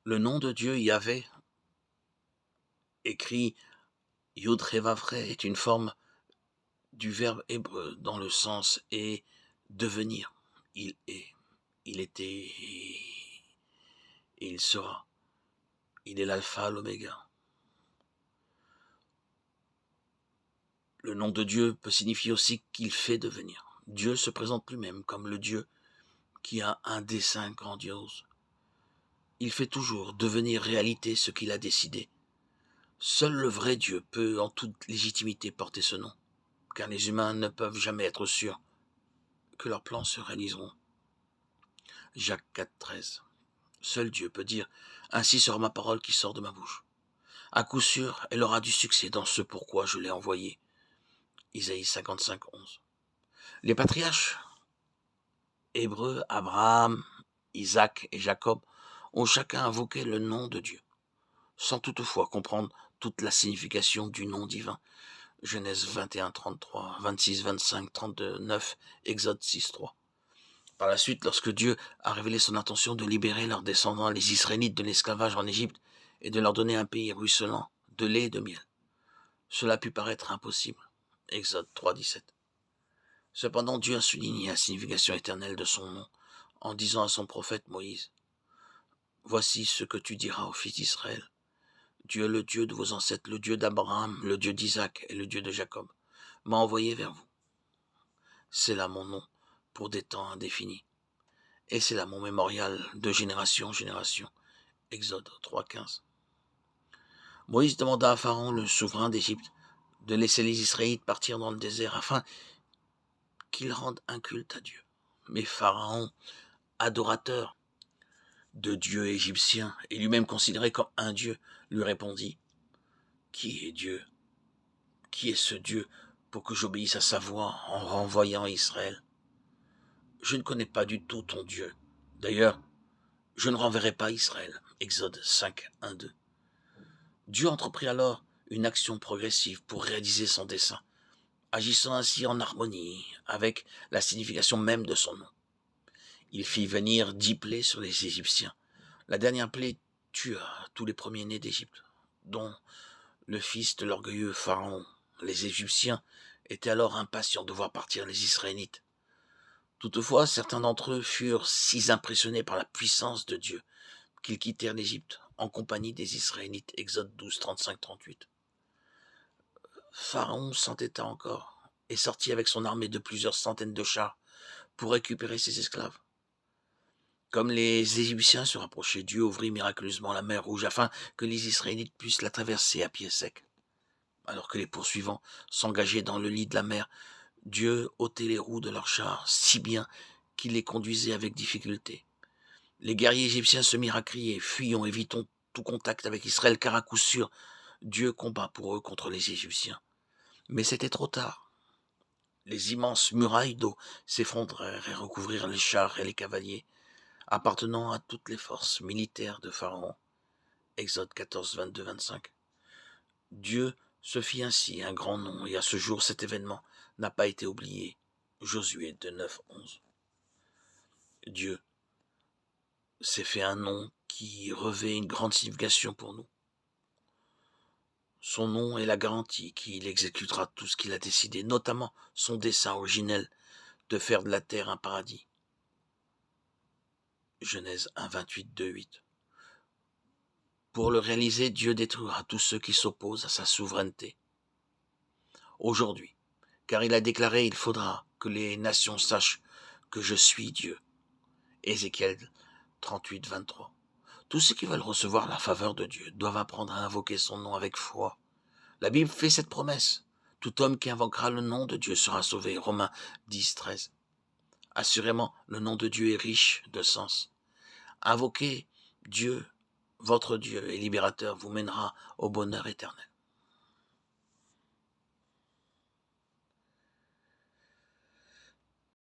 Le nom de Dieu Yahvé, écrit Yud He Vav He, est une forme du verbe hébreu dans le sens est devenir. Il est, il était, il sera. Il est l'alpha, l'oméga. Le nom de Dieu peut signifier aussi qu'il fait devenir. Dieu se présente lui-même comme le Dieu qui a un dessein grandiose. Il fait toujours devenir réalité ce qu'il a décidé. Seul le vrai Dieu peut en toute légitimité porter ce nom, car les humains ne peuvent jamais être sûrs que leurs plans se réaliseront. Jacques 4,13. Seul Dieu peut dire « Ainsi sera ma parole qui sort de ma bouche. À coup sûr, elle aura du succès dans ce pourquoi je l'ai envoyée. » Isaïe 55,11. Les patriarches hébreux, Abraham, Isaac et Jacob, ont chacun invoqué le nom de Dieu, sans toutefois comprendre toute la signification du nom divin. Genèse 21, 33, 26, 25, 32, 9, Exode 6, 3. Par la suite, lorsque Dieu a révélé son intention de libérer leurs descendants, les Israélites, de l'esclavage en Égypte et de leur donner un pays ruisselant de lait et de miel, cela put paraître impossible. Exode 3, 17. Cependant, Dieu a souligné la signification éternelle de son nom en disant à son prophète Moïse « Voici ce que tu diras aux fils d'Israël. Dieu, le Dieu de vos ancêtres, le Dieu d'Abraham, le Dieu d'Isaac et le Dieu de Jacob, m'a envoyé vers vous. C'est là mon nom pour des temps indéfinis. Et c'est là mon mémorial de génération en génération. » Exode 3,15. Moïse demanda à Pharaon, le souverain d'Égypte, de laisser les Israélites partir dans le désert afin qu'ils rendent un culte à Dieu. Mais Pharaon, adorateur de Dieu égyptien et lui-même considéré comme un Dieu, lui répondit « Qui est Dieu? Qui est ce Dieu pour que j'obéisse à sa voix en renvoyant Israël? Je ne connais pas du tout ton Dieu. D'ailleurs, je ne renverrai pas Israël. » Exode 5, 1, 2. Dieu entreprit alors une action progressive pour réaliser son dessein, agissant ainsi en harmonie avec la signification même de son nom. Il fit venir 10 plaies sur les Égyptiens. La dernière plaie tua tous les premiers-nés d'Égypte, dont le fils de l'orgueilleux Pharaon. Les Égyptiens étaient alors impatients de voir partir les Israélites. Toutefois, certains d'entre eux furent si impressionnés par la puissance de Dieu qu'ils quittèrent l'Égypte en compagnie des Israélites. Exode 12, 35, 38. Pharaon s'entêta encore et sortit avec son armée de plusieurs centaines de chars pour récupérer ses esclaves. Comme les Égyptiens se rapprochaient, Dieu ouvrit miraculeusement la mer Rouge afin que les Israélites puissent la traverser à pied sec. Alors que les poursuivants s'engageaient dans le lit de la mer, Dieu ôtait les roues de leurs chars si bien qu'il les conduisait avec difficulté. Les guerriers égyptiens se mirent à crier « Fuyons, évitons tout contact avec Israël, car à coup sûr, Dieu combat pour eux contre les Égyptiens. » Mais c'était trop tard. Les immenses murailles d'eau s'effondrèrent et recouvrirent les chars et les cavaliers, appartenant à toutes les forces militaires de Pharaon. Exode 14, 22, 25. Dieu se fit ainsi un grand nom, et à ce jour cet événement n'a pas été oublié. Josué 2, 9, 11. Dieu s'est fait un nom qui revêt une grande signification pour nous. Son nom est la garantie qu'il exécutera tout ce qu'il a décidé, notamment son dessein originel de faire de la terre un paradis. Genèse 1, 28, 2, 8. Pour le réaliser, Dieu détruira tous ceux qui s'opposent à sa souveraineté. Aujourd'hui, car il a déclaré, il faudra que les nations sachent que je suis Dieu. Ézéchiel 38, 23. Tous ceux qui veulent recevoir la faveur de Dieu doivent apprendre à invoquer son nom avec foi. La Bible fait cette promesse. Tout homme qui invoquera le nom de Dieu sera sauvé. Romains 10, 13. Assurément, le nom de Dieu est riche de sens. Invoquer Dieu, votre Dieu et libérateur, vous mènera au bonheur éternel.